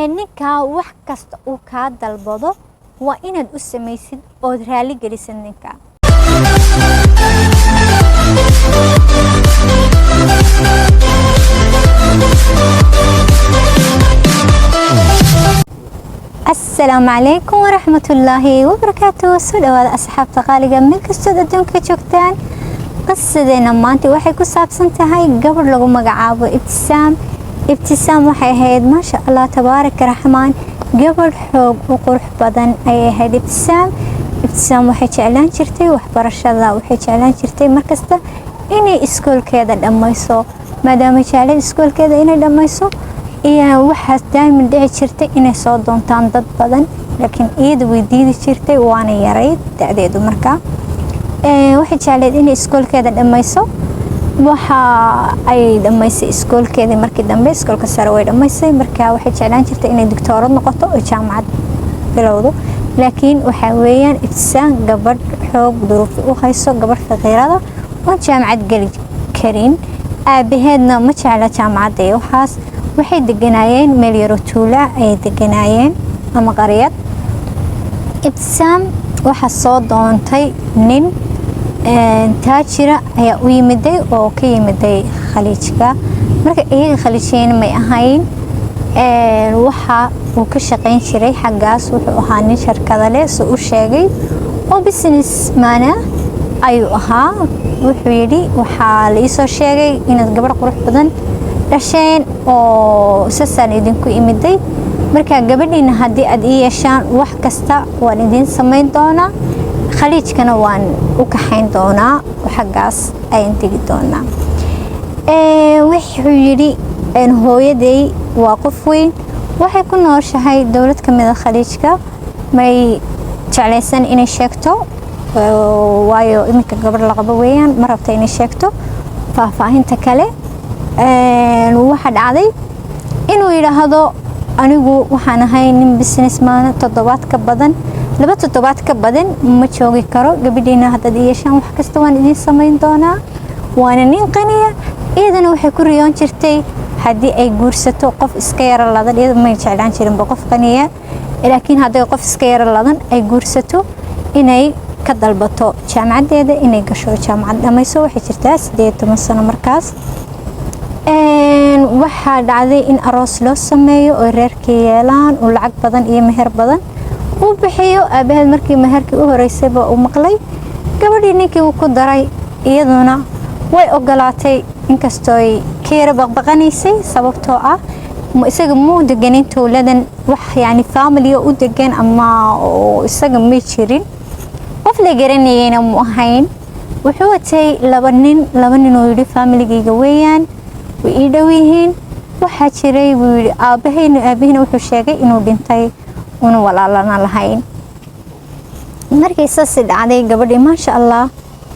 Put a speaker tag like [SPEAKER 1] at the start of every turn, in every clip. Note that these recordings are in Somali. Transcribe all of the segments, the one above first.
[SPEAKER 1] ninka wax kasta uu ka dalbado waa inaad u samaysid oo raali gelisid ninka. السلام عليكم ورحمة الله وبركاته. سلوات أصحاب تقاليد من كستود أدونك جوكتان. قصدنا مانتي waxay ku saabsan tahay gabar lagu magacaabo Ibtisaam waxay ahayd ma sha Allah tabaarak raxmaan gabar xoog u qurux badan ay ahayd. Ibtisaam waxay jeclaan jirtay waxbarashada, waxay jeclaan jirtay markasta inay iskoolkeeda dhamayso, maadaama jeclaan iskoolkeeda inay dhamayso iyo waxa daamin dhici jirtay inay soo doontaan dad badan, laakiin iyada way diidi jirtay waana yareyd da'deedu markaa. waxay jecleed inay iskoolkeeda dhamayso. waxa ay dhamaysay iskoolkeeda markii dambe iskoolka sare way dhamaysay, markaa waxay jeclaan jirtay inay doctorate noqoto oo jaamacad bilowdo. laakiin waxa weeyaan Ibtisaam gabadh xoog duruuf u hayso, gabadh faqiirada oo jaamacad gali karin, aabaheedna ma jecla jaamacadda iyo waxaas. waxay deganaayeen meel yar oo tuulo ay deganaayeen ama qaryad. Ibtisaam waxa soo doontay nin taajira ayaa u yimiday oo ka yimiday khaliijka. marka iyaga khaliijeen may ahayn, waxa uu ka shaqayn jiray xaggaas, wuxuu ahaa nin shirkad leh soo u sheegay oo businessman ayuu ahaa. wuxuu yidhi waxaa la ii soo sheegay inaad gabadh qurux badan dhasheen oo sasaan idinku imiday, marka gabadhiina haddii aad ii yeeshaan wax kasta waan idin samayn doonaa, khaliijkana waan u kaxayn doonaa, xaggaas ayaan tegi doonaa. wuxuu yidhi hooyaday waa qof weyn, waxay ku nooshahay dowlad ka mid ah khaliijka, may jeclaysan inay sheegto waayo iminka gabadh la qabo weeyaan, ma rabta inay sheegto faahfaahinta kale. waxa dhacday inuu yiraahdo anigu waxaan ahay nin businessman, toddobaad ka badan 2 toddobaad ka badan ma joogi karo, gabadhiina haddaad yeeshaan wax kasta waan idin samayn doonaa. waana nin qaniya, iyadana waxay ku riyoon jirtay haddii ay guursato qof iska yara ladan, iyada ma jeclaan jirin qof qaniya, laakiin haddii qof iska yara ladan ay guursato inay ka dalbato jaamacadeeda inay gasho jaamacad dhamayso. waxay jirtaa 18 sano markaas. waxa dhacday in aroos loo sameeyo oo reerkii yeelaan oo lacag badan iyo meher badan uu bixiyo. aabaheed markii meherkii u horeysay uu maqlay gabadhii ninkii uu ku daray, iyaduna way ogolaatay inkastoo ay ka yara baqbaqanaysay sababtoo ah isaga muu deganin tuuladan, wax yani family u degan ama isaga ma jirin, qof la garanayayna mu ahayn. wuxuu watay laba nin oo yidhi familygayga weeyaan, way ii dhow yihiin. waxaa jiray buu yidhi aabahayna wuxuu sheegay inuu dhintay una walaalana lahayn. markii saas dhacday gabadhii maasha Allah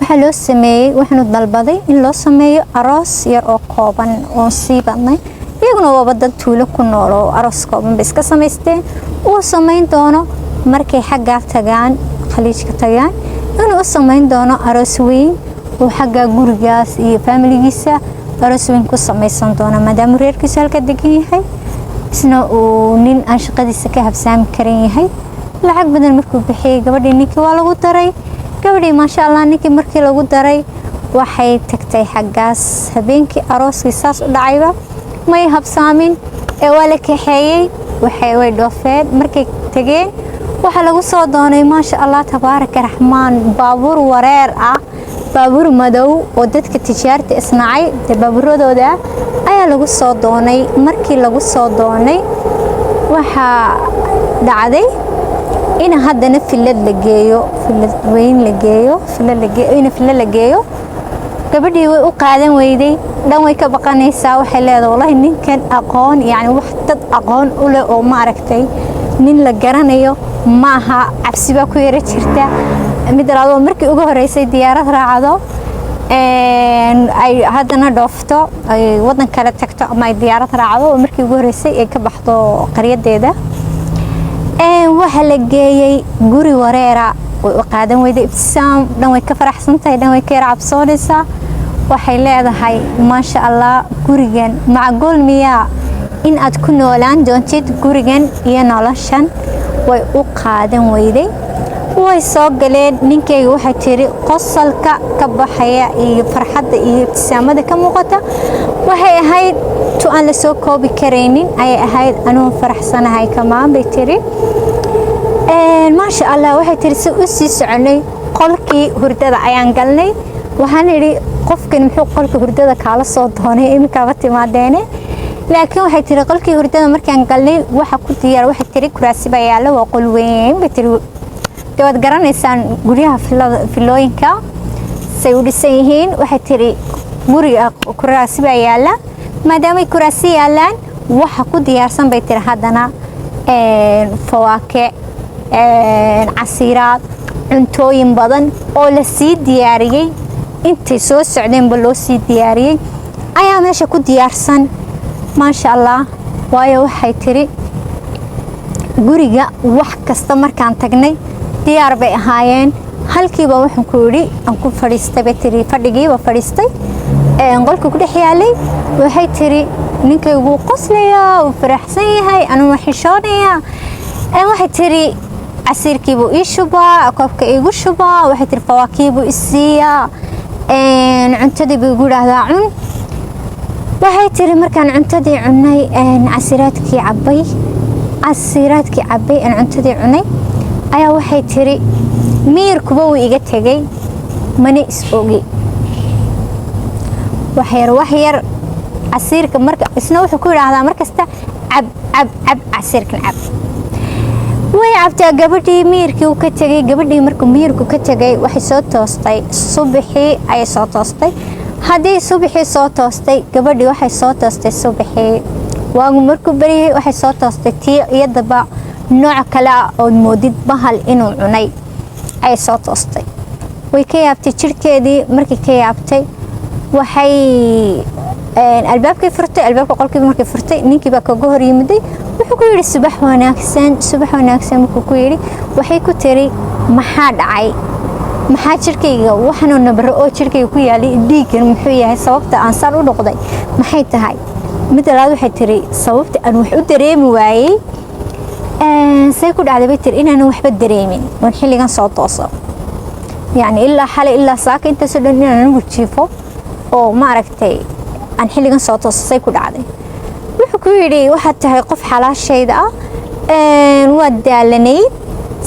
[SPEAKER 1] waxa loo sameeyay, waxaanu dalbaday in loo sameeyo aroos yar oo kooban oo sii badnay. iyaguna waa dad tuulo ku nool oo aroos kooban iska samaysteen uu samayn doono markay xagga tagaan khaliijka tagaan, inuu u samayn doono aroos weyn oo xagga gurigaas iyo familyigiisa aroos weyn ku samaysan doona, maadaama reerkiisu halka degan yahay, isna uu nin aan shaqadiisa ka habsaami karin yahay. lacag badan markuu bixiyay gabadhii ninkii waa lagu daray. gabadhii maasha Allah ninkii markii lagu daray waxay tagtay xaggaas. habeenkii arooskii saas u dhacayba may habsaamin ee waa la kaxeeyay, way dhoofeen. markay tageen waxa lagu soo doonay maasha Allah tabaarak raxmaan baabuur wareer ah, baabuur madow oo dadka tijaarta isnaacay baabuuradooda ayaa lagu soo doonay. markii lagu soo doonay waxa dhacday in haddana filad la geeyo, filad weyn la geeyo, filad la geeyo. gabadhii way u qaadan weyday, dhan way ka baqanaysaa. waxay leedahay wallahi ninkan aqoon yani wax dad aqoon u leh oo ma aragtay nin la garanayo maaha, cabsi baa ku yara jirta. mid labaad markii ugu horeysay diyaarad raacdo ay haddana dhoofto ay wadan kale tagto ama ay diyaarad raacdo markii ugu horeysay ay ka baxdo qaryadeeda. waxa la geeyay guri wareera way u qaadan weyday. Ibtisaam dhan way ka faraxsantahay, dhan way ka yara cabsoonaysaa. waxay leedahay maasha Allah gurigan macquul miyaa in aad ku noolaan doontid gurigan iyo noloshan way u qaadan weyday way soo galeen ninkayga waxay tiri qosolka ka baxaya iyo farxadda iyo ibtisaamada ka muuqata waxay ahayd tu aan la soo koobi karaynin ayay ahayd anuu faraxsanahay kamaan bay tiri maasha allah waxay tiri si u sii soconay qolkii hurdada ayaan galnay waxaan idhi qofkan muxuu qolka hurdada kaala soo doonay iminkaaba timaadeene laakiin waxay tiri qolkii hurdada markaan galnay waxa ku diyaar waxay tiri kuraasi baa yaalla waa qol weyn bay tiri gabadh garanaysaan guryaha filooyinka say u dhisan yihiin waxay tiri guriga kuraasi baa yaalla maadaamay kuraasi yaallaan waxa ku diyaarsan bay tiri haddana fawaake casiiraad cuntooyin badan oo la sii diyaariyey intay soo socdeenba loo sii diyaariyey ayaa meesha ku diyaarsan maasha allah waayo waxay tiri guriga wax kasta markaan tagnay diyaar bay ahaayeen halkiiba waxaan ku yidhi aan ku fadhiistay bay tiri fadhigiiba fadhiistay qolka ku dhex yaalay waxay tiri ninkay wuu qoslayaa wuu faraxsan yahay anuu xishoonayaa waxay tiri casiirkiibuu ii shubaa koobka iigu shubaa waxay tiri fawaakiibuu isiiyaa cuntadii buu igu yidhaahdaa cun waxay tiri markaan cuntadii cunay casiiraadkii cabbay aan cuntadii cunay ayaa waxay tiri miirkuba wuu iga tegay mana is ogi wax yar casiirka marka isna wuxuu ku yidhaahdaa markasta cab casiirkan cab way cabtaa gabadhii miirkii uu ka tegay gabadhii markuu miirku ka tegay waxay soo toostay subaxii ayay soo toostay haddii subaxii soo toostay gabadhii waxay soo toostay subaxii waagu markuu baryay waxay soo toostay tii iyadaba nooc kale ah oo moodid bahal inuu cunay ayay soo toostay way ka yaabtay jirkeedii markii ka yaabtay waxay albaabkii furtay albaabka qolkii markii furtay ninkii baa kaga hor yimiday wuxuu ku yidhi subax wanaagsan markuu ku yidhi waxay ku tiri maxaa dhacay maxaa jirkayga waxaanoo nabaro oo jirkayga ku yaalay dhiiggan muxuu yahay sababta aan saan u noqday maxay tahay mid labaad waxay tiri sababta aan wax u dareemi waayey say ku dhacday bay tiri inaanan waxba dareemin waan xilligan soo tooso yacni ilaa xalay ilaa saaka intaasoo dhan inaanan ugu jiifo oo maaragtay aan xilligan soo tooso say ku dhacday wuxuu ku yidhi waxaad tahay qof xalaashayda ah waad daalanayd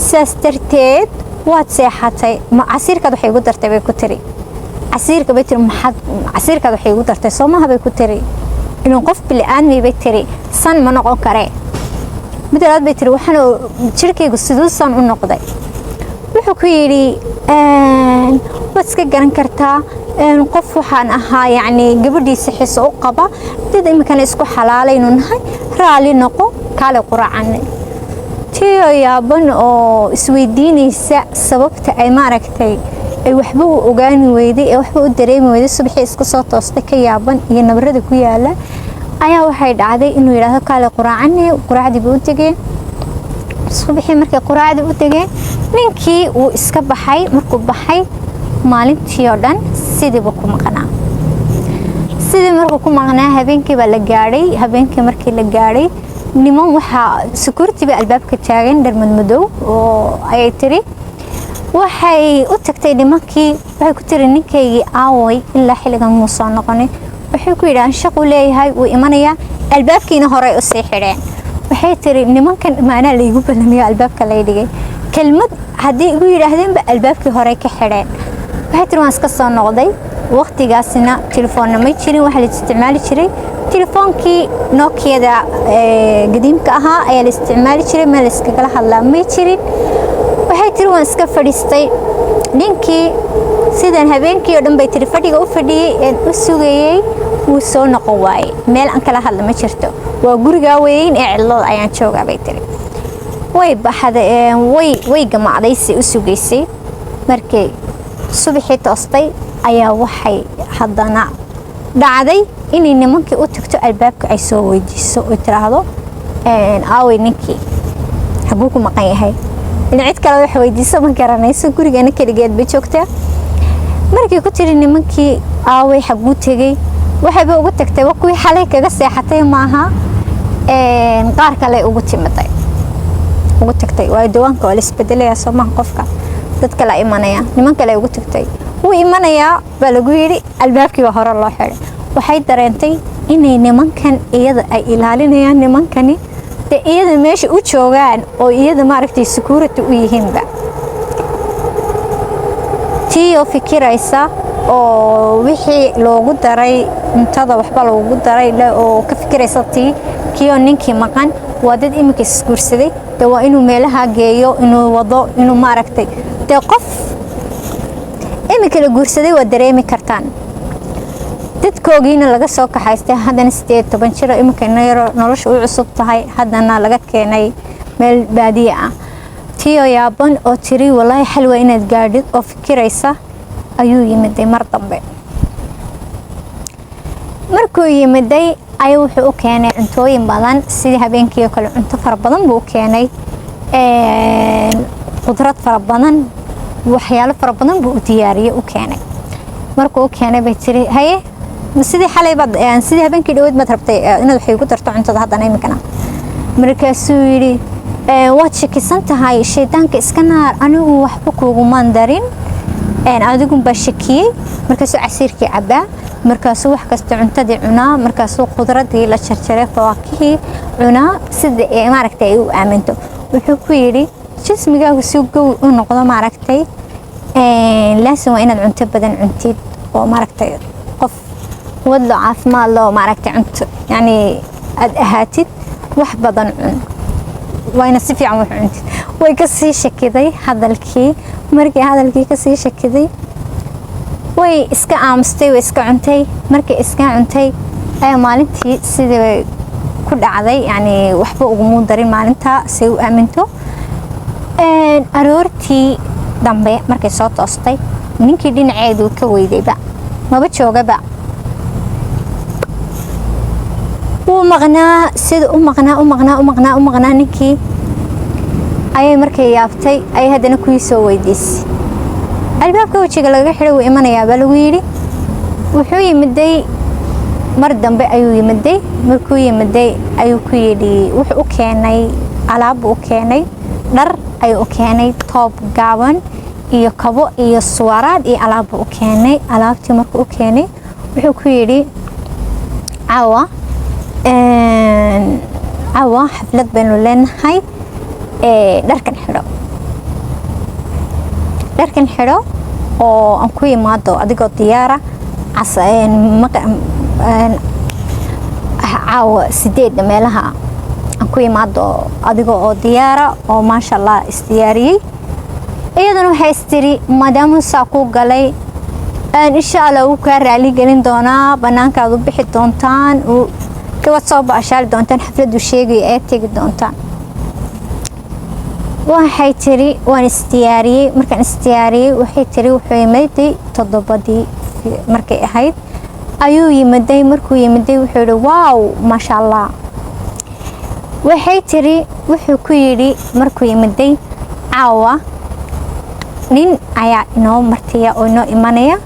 [SPEAKER 1] saas darteed waad seexatay casiirkaad waxay igu dartay bay ku tiri casiirka bay tiri casiirkaad waxay igu dartay soo maaha bay ku tiri inuu qof bili-aadmi bay tiri san ma noqon karee mid labaad bay tiri waxaan jirkaygu siduu san u noqday wuxuu ku yidhi waad iska garan kartaa qof waxaan ahaa yacni gabadhiisa xiso u qaba dad iminkana isku xalaalaynu nahay raalli noqo kaale quracanay tiyo yaaban oo isweydiinaysa sababta ay maaragtay ay waxba u ogaani weyday ee waxba u dareemi weyday subaxii iska soo toostay ka yaaban iyo nabarada ku yaala ayaa waxay dhacday inuu yidhaahdo kaale quracanay quraacdii buu u tegeen subaxii markay quraacdii u tegeen ninkii wuu iska baxay markuu baxay maalintii oo dhan sidiiba ku maqnaa sidii markuu ku maqnaa habeenkii baa la gaadhay habeenkii markii la gaadhay niman waxaa security ba albaabka taagan dharmadmadow oo ayay tiri waxay u tagtay nimankii waxay ku tiri ninkaygii aaway ilaa xilligan muu soo noqonay waxay ku yidhahaan shaquu leeyahay wuu imanayaa albaabkiina horey u sii xidheen waxay tiri nimankan maanaa laygu ballamiyo albaabka lay dhigay kelmad haddii igu yidhaahdeenba albaabkii horey ka xidheen waxay tiri waan iska soo noqday waqtigaasina telefoonna ma jirin waxaa la isticmaali jiray telefoonkii nookiyada qadiimka ahaa ayaa la isticmaali jiray meel la iskagala hadlaa ma jirin waxay tiri waan iska fadhiistay ninkii sidaan habeenkii oo dhan bay tiri fadhiga u fadhiyey een u sugayey wuu soo noqon waayey meel aan kala hadla ma jirto waa gurigaa weyn ee cidlada ayaan joogaa bay tiri way baxday way gamacday si u sugaysay markay subaxii toostay ayaa waxay haddana dhacday inay nimankii u tagto albaabka ay soo weydiiso oo tiraahdo aaway ninkii xaguu ku maqan yahay in cid kale wax weydiiso ma garanayso gurigeena keligeed bay joogtaa markii ku tiri nimankii aaway xaguu tegey waxayba ugu tagtay waa kuwii xalay kaga seexatay maaha qaar kale ugu timaday ugu tagtay waa diiwaanka wala isbedelaya Soomaa qofka dadka la imanaya niman kale ugu tagtay wuu imanaya baa lagu yiri albaabkii waa hore loo xiray waxay dareentay inay nimankan iyada ay ilaalinayaan nimankani iyada meesha u joogaan oo iyada maaragtay security u yihiinba tiyo fikiraysa oo wixii loogu daray intada waxba loogu daray oo ka fikiraysa kiyo ninkii maqan waa dad imika isguursaday waa inuu meelaha geeyo inuu wado inuu maaragtay qof imika la guursaday waa dareemi kartaan dadkoogiina laga soo kaxaystay haddana 18 jir imika nolosha u cusub tahay haddana laga keenay meel baadiye ah tiyo yaaban oo tiri wallahi xalwa inaad gaadhid oo fikiraysa ayuu yimiday mar dambe markuu yimiday ayuu wuxuu u keenay cuntooyin badan sidii habeenkii kale cunto fara badan buu keenay qudrad fara badan waxyaalo fara badan buu u diyaariyay u keenay markuu u keenay bay tiri haye sidii xalay bad sidii habeenkii dhaweed ma rabtay inaad wax igu darto cuntada haddana imikana markaasuu yiri waad shakisan tahay shaydaanka iska naar anigu waxba kuugu mandarin adigu ba shakiyay markaasuu casiirkii cabaa markaasuu wax kasta cuntadii cunaa markaasuu qudradii la jarjaray fawaakihii cunaa sida maaragtay ay u aaminto wuxuu ku yiri jismigaagu si gow u noqdo maaragtay laasim waa inaad cunto badan cuntid oo maaragtay qof wada caafimaad loo maaragtay cunto yani aad ahaatid wax badan cun wayna si fiican wax cuntid way ka sii shakiday hadalkii markii hadalkii ka sii shakiday way iska aamstay way iska cuntay markii iska cuntay ay maalintii sidii ku dhacday yani waxba ugu darin maalinta si uu aaminto aroortii dambe markay soo toostay ninkii dhinaceedu ka weydayba maba joogaba wuu maqnaa sida u maqnaa ninkii ayay markay yaabtay ay haddana kuwii soo weydiisay albaabka wajiga laga xiray wuu imanayaa baa lagu yidhi wuxuu yimiday mar dambe ayuu yimiday markuu yimiday ayuu ku yidhi wuxuu u keenay alaab u keenay dhar ayuu u keenay toob gaaban iyo kabo iyo suwaraad iyo alaab u keenay alaabtii markuu u keenay wuxuu ku yidhi caawa xaflad baynu leenahay dharkan xidho oo aan ku yimaado adigoo diyaara caawa 8 meelaha aan ku yimaado adigoo oo diyaara oo maasha Allah isdiyaariyay iyadana waxay istiri maadaama saa ku galay insha Allah uu ka raali gelin doonaa banaanka u bixi doontaan oo ka soo baashaal doontaan xafladu sheegay ee tagi doontaan waxay tiri waan istiyaariyay markaan istiyaariyay waxay tiri wuxuu yimaaday 7 markay ahayd ayuu yimaaday markuu yimaaday wuxuu yiri waaw ma sha Allah waxay tiri wuxuu ku yiri markuu yimaaday caawa nin ayaa inoo martiya oo inoo imanaya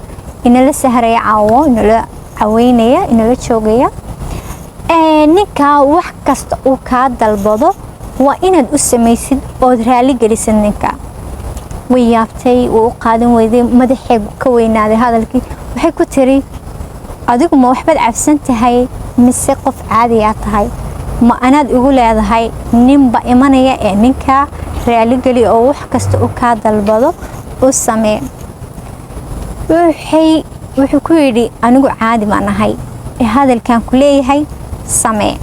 [SPEAKER 1] inala sahraya caawo inala caweynaya inala joogaya ninka wax kasta uu ka dalbado waa inaad u samaysid oo raali gelisid ninka way yaabtay oo qaadan weyday madaxeegu ka weynaaday hadalkii waxay ku tiri adigu ma waxbaad cabsan tahay mise qof caadi ah tahay ma anaad ugu leedahay ninba imanaya ee ninka raali geli oo wax kasta uu ka dalbado oo samee wuxuu ku yiri anigu caadi ma nahay ee hadalkan ku leeyahay samee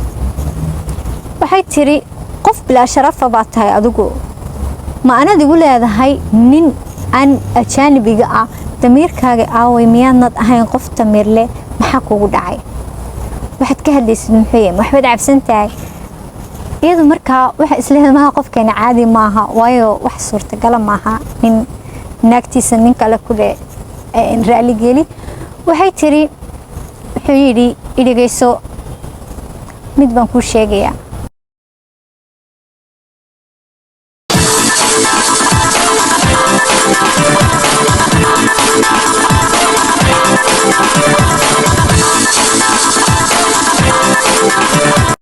[SPEAKER 1] waxay tiri qof bila sharaf baa tahay adigu ma anaad igu leedahay nin aan ajaanibiga ah damiirkaaga aaway miyaanad ahayn qof damiir leh maxaa kugu dhacay waxaad ka hadlaysid muxuu waxbaad cabsan tahay iyadu markaa waxa isleedahay qofkeena caadi maaha waayo wax suurtagal maaha nin naagtiisa nin kale ku raali geli waxay tiri wuxuu yiri idhageyso mid baan ku sheegayaa